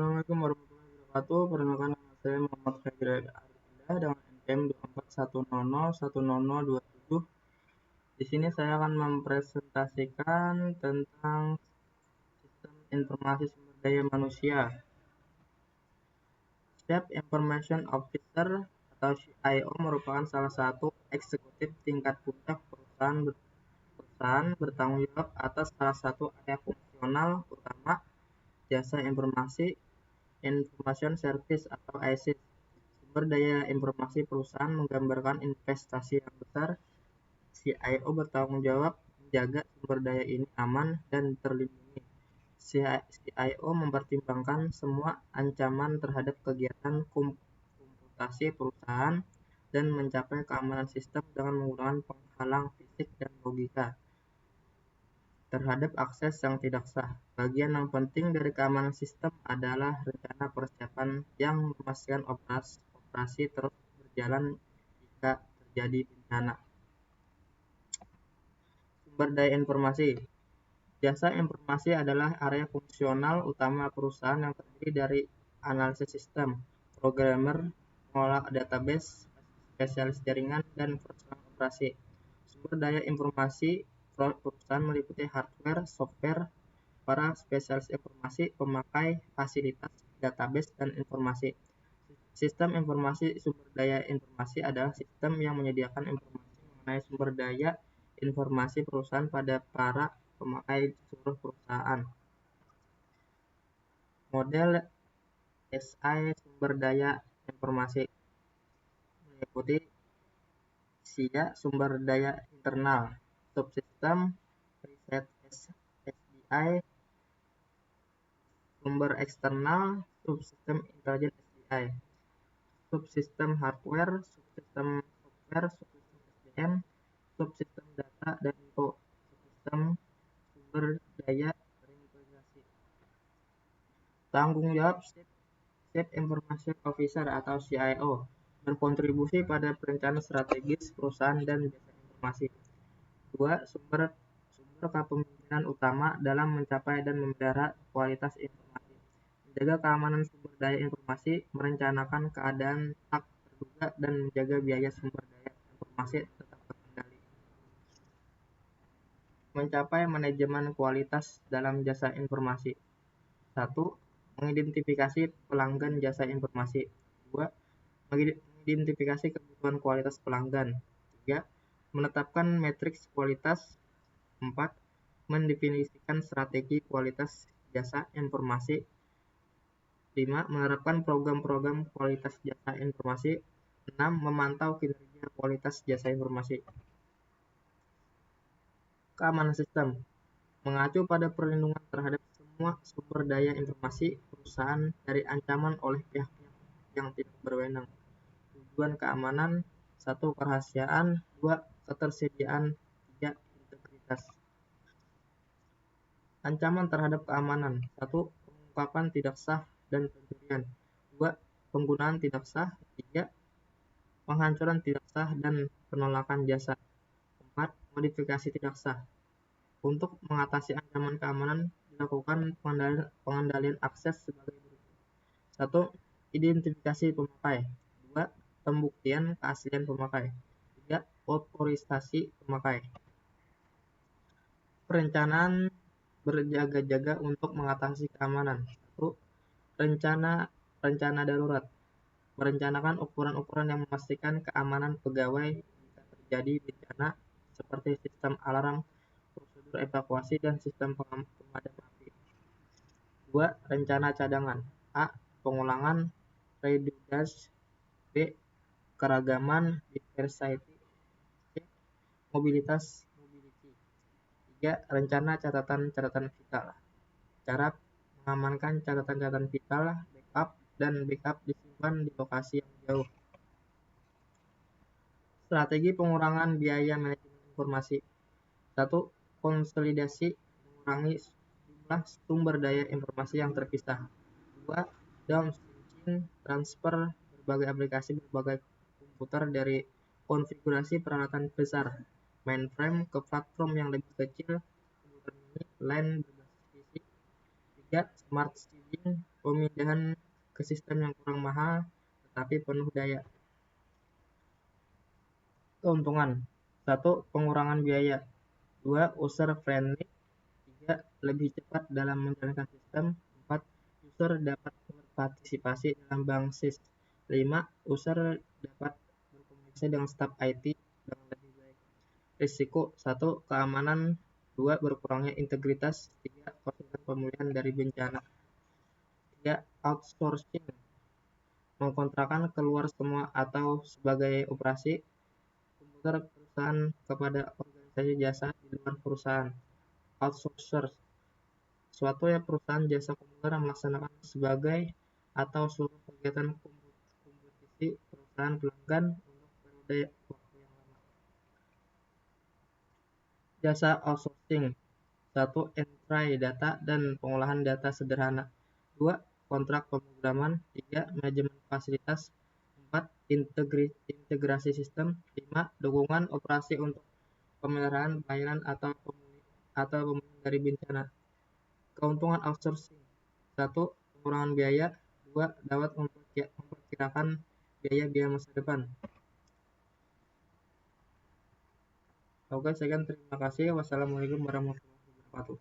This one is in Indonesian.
Assalamualaikum warahmatullahi wabarakatuh. Perkenalkan nama saya Muhammad Khair Arifillah dengan NPM 2410010027. Di sini saya akan mempresentasikan tentang sistem informasi sumber daya manusia. Chief Information Officer atau CIO merupakan salah satu eksekutif tingkat puncak perusahaan bertanggung jawab atas salah satu area fungsional utama jasa Information Service atau ISIS. Sumber daya informasi perusahaan menggambarkan investasi yang besar. CIO bertanggung jawab menjaga sumber daya ini aman dan terlindungi. CIO mempertimbangkan semua ancaman terhadap kegiatan komputasi perusahaan dan mencapai keamanan sistem dengan menggunakan penghalang fisik dan logika terhadap akses yang tidak sah. Bagian yang penting dari keamanan sistem adalah rencana persiapan yang memastikan operasi terus berjalan jika terjadi bencana. Sumber daya informasi. Jasa informasi adalah area fungsional utama perusahaan yang terdiri dari analisis sistem, programmer, pengolah database, spesialis jaringan, dan personal operasi. Sumber daya informasi perusahaan meliputi hardware, software, para spesialis informasi, pemakai, fasilitas, database, dan informasi. Sistem informasi sumber daya informasi adalah sistem yang menyediakan informasi mengenai sumber daya informasi perusahaan pada para pemakai seluruh perusahaan. Model SI sumber daya informasi meliputi SIA sumber daya internal, subsistem, riset SDI, sumber eksternal, subsistem intelijen SDI, subsistem hardware, subsistem software, subsistem SDM, subsistem data dan info, subsistem sumber daya terintegrasi. Tanggung jawab Chief Information Officer atau CIO berkontribusi pada perencanaan strategis perusahaan dan jasa informasi. 2. Sumber kepemimpinan utama dalam mencapai dan memelihara kualitas informasi. Menjaga keamanan sumber daya informasi, merencanakan keadaan tak terduga, dan menjaga biaya sumber daya informasi tetap terkendali. Mencapai manajemen kualitas dalam jasa informasi. 1. Mengidentifikasi pelanggan jasa informasi. 2. Mengidentifikasi kebutuhan kualitas pelanggan. 3. Menetapkan matriks kualitas. 4. Mendefinisikan strategi kualitas jasa informasi. 5. Menerapkan program-program kualitas jasa informasi. 6. Memantau kinerja kualitas jasa informasi. Keamanan sistem mengacu pada perlindungan terhadap semua sumber daya informasi perusahaan dari ancaman oleh pihak-pihak yang tidak berwenang. Tujuan keamanan: 1. Kerahasiaan, 2. Ketersediaan, 3. Integritas. Ancaman terhadap keamanan: 1. Pengungkapan tidak sah dan pencurian. 2. Penggunaan tidak sah. 3. Penghancuran tidak sah dan penolakan jasa. 4. Modifikasi tidak sah. Untuk mengatasi ancaman keamanan, dilakukan pengendalian akses sebagai berikut. 1. Identifikasi pemakai. 2. Pembuktian keaslian pemakai. 3. Otorisasi pemakai. Perencanaan berjaga-jaga untuk mengatasi keamanan. 1. Rencana darurat. Merencanakan ukuran-ukuran yang memastikan keamanan pegawai jika terjadi bencana, seperti sistem alarm, prosedur evakuasi, dan sistem pemadam api. 2. Rencana cadangan. A. Pengulangan, redundancy. B. Keragaman, diversity. C. Mobility. 3. Rencana catatan vital. Cara mengamankan catatan vital, backup disimpan di lokasi yang jauh. Strategi pengurangan biaya manajemen informasi. 1. Konsolidasi, mengurangi jumlah sumber daya informasi yang terpisah. 2. Downsizing, transfer berbagai aplikasi berbagai komputer dari konfigurasi peralatan besar mainframe ke platform yang lebih kecil, komputer mini, LAN berbasis fisik. 3. Smart staging, pemindahan ke sistem yang kurang mahal tetapi penuh daya. Keuntungan: 1. Pengurangan biaya. 2. User friendly. 3. Lebih cepat dalam menjalankan sistem. 4. User dapat berpartisipasi dalam basis. 5. User dapat berkomunikasi dengan staf IT dengan lebih baik. Risiko: 1. Keamanan. 2. Berkurangnya integritas. 3. Kesulitan pemulihan dari bencana. 3. Outsourcing. Mengkontrakkan keluar semua atau sebagai operasi komputer perusahaan kepada organisasi jasa di luar perusahaan. Outsourcer. Suatu perusahaan jasa komputer yang melaksanakan sebagai atau seluruh kegiatan kompetisi perusahaan pelanggan untuk periode waktu yang lama. Jasa outsourcing. 1. Entry data dan pengolahan data sederhana. 2. Kontrak pemrograman. 3. Manajemen fasilitas. 4. Integrasi sistem. 5. Dukungan operasi untuk pemeliharaan pelayanan atau pemulihan dari bencana. Keuntungan outsourcing: 1. Pengurangan biaya. 2. Dapat memperkirakan biaya masa depan. Oke, sekian, terima kasih. Wassalamualaikum warahmatullahi wabarakatuh.